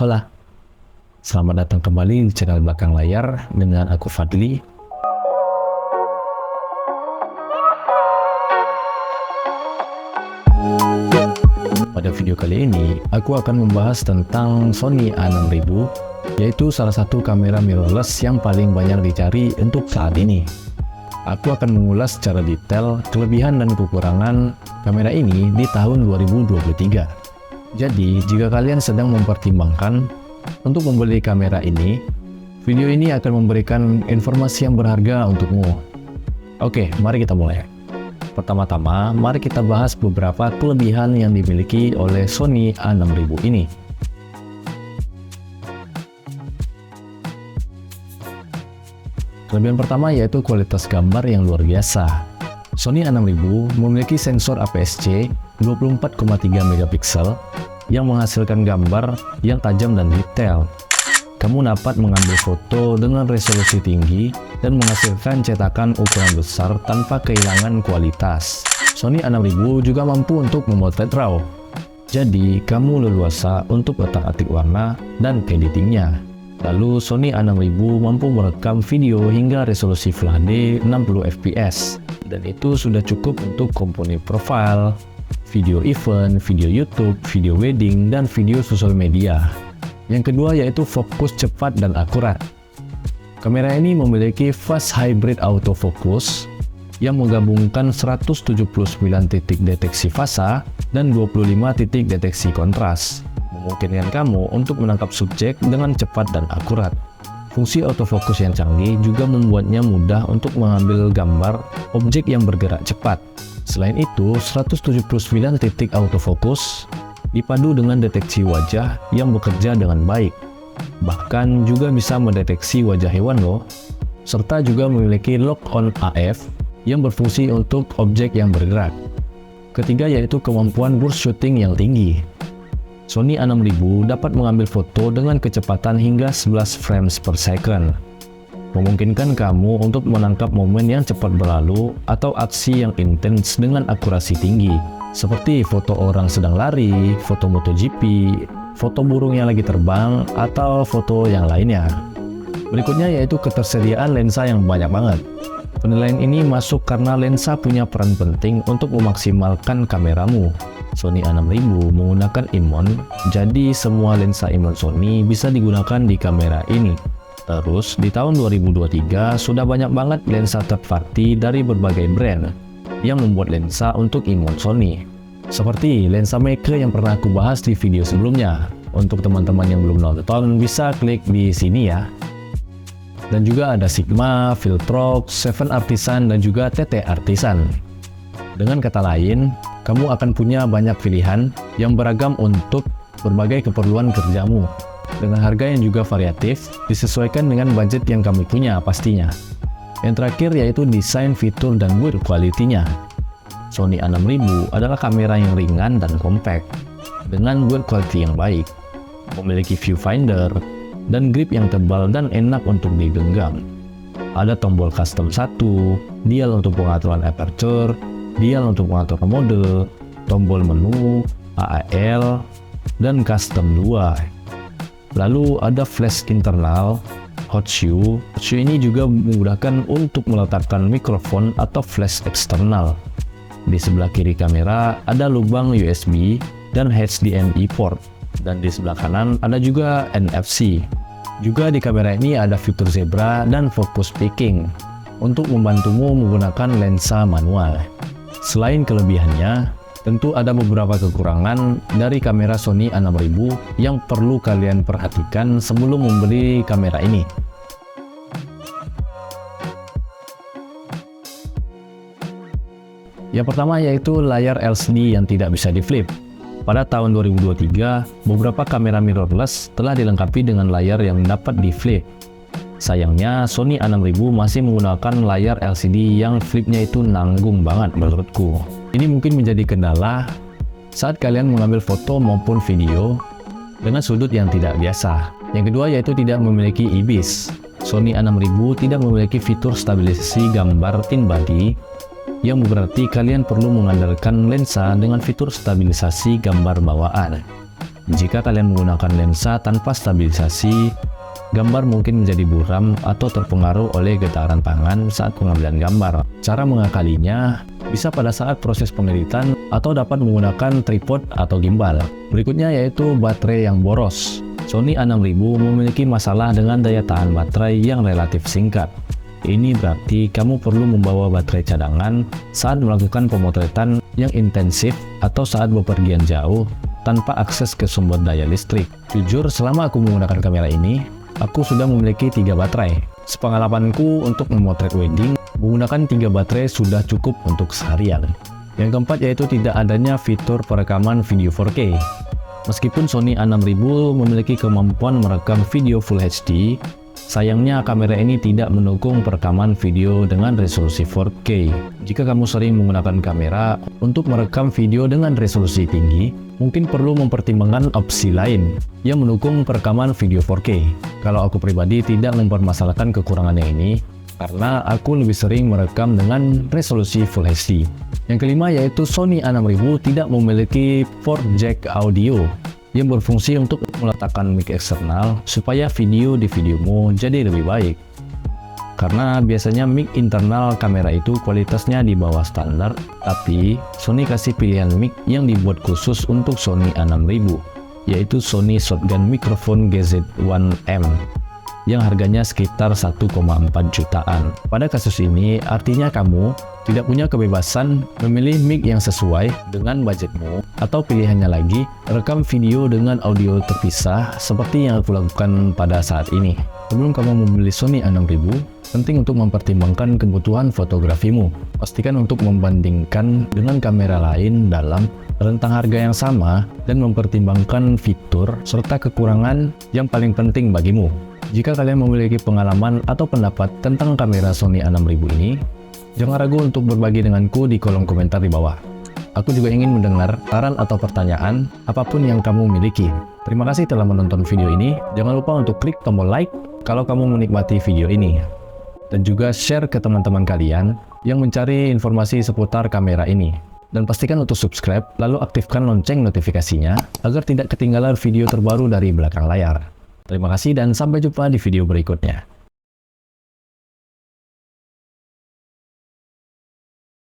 Hola, selamat datang kembali di channel Belakang Layar dengan aku Fadli. Pada video kali ini, aku akan membahas tentang Sony A6000, yaitu salah satu kamera mirrorless yang paling banyak dicari untuk saat ini. Aku akan mengulas secara detail kelebihan dan kekurangan kamera ini di tahun 2023. Jadi, jika kalian sedang mempertimbangkan untuk membeli kamera ini, video ini akan memberikan informasi yang berharga untukmu. Oke, mari kita mulai. Pertama-tama, mari kita bahas beberapa kelebihan yang dimiliki oleh Sony A6000 ini. Kelebihan pertama yaitu kualitas gambar yang luar biasa. Sony A6000 memiliki sensor APS-C 24,3 megapiksel yang menghasilkan gambar yang tajam dan detail. Kamu dapat mengambil foto dengan resolusi tinggi dan menghasilkan cetakan ukuran besar tanpa kehilangan kualitas. Sony A6000 juga mampu untuk memotret RAW. Jadi, kamu leluasa untuk otak-atik warna dan editingnya. Lalu, Sony A6000 mampu merekam video hingga resolusi Full HD 60 fps. Dan itu sudah cukup untuk komponen profile, video event, video YouTube, video wedding, dan video sosial media. Yang kedua yaitu fokus cepat dan akurat. Kamera ini memiliki fast hybrid autofocus yang menggabungkan 179 titik deteksi fasa dan 25 titik deteksi kontras, memungkinkan kamu untuk menangkap subjek dengan cepat dan akurat. Fungsi autofocus yang canggih juga membuatnya mudah untuk mengambil gambar objek yang bergerak cepat. Selain itu, 179 titik autofocus dipadu dengan deteksi wajah yang bekerja dengan baik. Bahkan juga bisa mendeteksi wajah hewan loh. Serta juga memiliki lock-on AF yang berfungsi untuk objek yang bergerak. Ketiga yaitu kemampuan burst shooting yang tinggi. Sony A6000 dapat mengambil foto dengan kecepatan hingga 11 frames per second, memungkinkan kamu untuk menangkap momen yang cepat berlalu atau aksi yang intens dengan akurasi tinggi, seperti foto orang sedang lari, foto MotoGP, foto burung yang lagi terbang, atau foto yang lainnya. Berikutnya yaitu ketersediaan lensa yang banyak banget. Penilaian ini masuk karena lensa punya peran penting untuk memaksimalkan kameramu. Sony A6000 menggunakan IMON, jadi semua lensa IMON Sony bisa digunakan di kamera ini. Terus, di tahun 2023 sudah banyak banget lensa third party dari berbagai brand yang membuat lensa untuk IMON Sony. Seperti lensa maker yang pernah aku bahas di video sebelumnya. Untuk teman-teman yang belum nonton, bisa klik di sini ya. Dan juga ada Sigma, Viltrox, Seven Artisan, dan juga TT Artisan. Dengan kata lain, kamu akan punya banyak pilihan yang beragam untuk berbagai keperluan kerjamu. Dengan harga yang juga variatif, disesuaikan dengan budget yang kamu punya pastinya. Yang terakhir yaitu desain, fitur, dan build quality-nya. Sony A6000 adalah kamera yang ringan dan compact, dengan build quality yang baik, memiliki viewfinder, dan grip yang tebal dan enak untuk digenggam. Ada tombol custom 1, dial untuk pengaturan aperture, dial untuk mengatur mode, tombol menu, AAL, dan custom 2. Lalu ada flash internal, hot shoe. Hot shoe ini juga memudahkan untuk meletakkan mikrofon atau flash eksternal. Di sebelah kiri kamera ada lubang USB dan HDMI port. Dan di sebelah kanan ada juga NFC. Juga di kamera ini ada fitur zebra dan focus picking untuk membantumu menggunakan lensa manual. Selain kelebihannya, tentu ada beberapa kekurangan dari kamera Sony A6000 yang perlu kalian perhatikan sebelum membeli kamera ini. Yang pertama yaitu layar LCD yang tidak bisa di-flip. Pada tahun 2023, beberapa kamera mirrorless telah dilengkapi dengan layar yang dapat di-flip. Sayangnya, Sony A6000 masih menggunakan layar LCD yang flipnya itu nanggung banget menurutku. Ini mungkin menjadi kendala saat kalian mengambil foto maupun video dengan sudut yang tidak biasa. Yang kedua yaitu tidak memiliki IBIS. Sony A6000 tidak memiliki fitur stabilisasi gambar thin body, yang berarti kalian perlu mengandalkan lensa dengan fitur stabilisasi gambar bawaan. Jika kalian menggunakan lensa tanpa stabilisasi, gambar mungkin menjadi buram atau terpengaruh oleh getaran tangan saat pengambilan gambar. Cara mengakalinya bisa pada saat proses pengeditan atau dapat menggunakan tripod atau gimbal. Berikutnya yaitu baterai yang boros. Sony A6000 memiliki masalah dengan daya tahan baterai yang relatif singkat. Ini berarti kamu perlu membawa baterai cadangan saat melakukan pemotretan yang intensif atau saat bepergian jauh tanpa akses ke sumber daya listrik. Jujur, selama aku menggunakan kamera ini, aku sudah memiliki 3 baterai. Sepengalamanku untuk memotret wedding, menggunakan 3 baterai sudah cukup untuk seharian. Yang keempat yaitu tidak adanya fitur perekaman video 4K. Meskipun Sony A6000 memiliki kemampuan merekam video Full HD, sayangnya kamera ini tidak mendukung perekaman video dengan resolusi 4K. Jika kamu sering menggunakan kamera untuk merekam video dengan resolusi tinggi, mungkin perlu mempertimbangkan opsi lain yang mendukung perekaman video 4K. Kalau aku pribadi tidak mempermasalahkan kekurangannya ini, karena aku lebih sering merekam dengan resolusi Full HD. Yang kelima yaitu Sony A6000 tidak memiliki port jack audio yang berfungsi untuk meletakkan mic eksternal supaya video di videomu jadi lebih baik. Karena biasanya mic internal kamera itu kualitasnya di bawah standar, tapi Sony kasih pilihan mic yang dibuat khusus untuk Sony A6000, yaitu Sony Shotgun Microphone GZ1M yang harganya sekitar 1,4 jutaan. Pada kasus ini, artinya kamu tidak punya kebebasan memilih mic yang sesuai dengan budgetmu, atau pilihannya lagi, rekam video dengan audio terpisah seperti yang aku lakukan pada saat ini. Sebelum kamu membeli Sony A6000, penting untuk mempertimbangkan kebutuhan fotografimu. Pastikan untuk membandingkan dengan kamera lain dalam rentang harga yang sama dan mempertimbangkan fitur serta kekurangan yang paling penting bagimu. Jika kalian memiliki pengalaman atau pendapat tentang kamera Sony A6000 ini, jangan ragu untuk berbagi denganku di kolom komentar di bawah. Aku juga ingin mendengar saran atau pertanyaan apapun yang kamu miliki. Terima kasih telah menonton video ini. Jangan lupa untuk klik tombol like kalau kamu menikmati video ini. Dan juga share ke teman-teman kalian yang mencari informasi seputar kamera ini. Dan pastikan untuk subscribe, lalu aktifkan lonceng notifikasinya agar tidak ketinggalan video terbaru dari belakang layar. Terima kasih dan sampai jumpa di video berikutnya.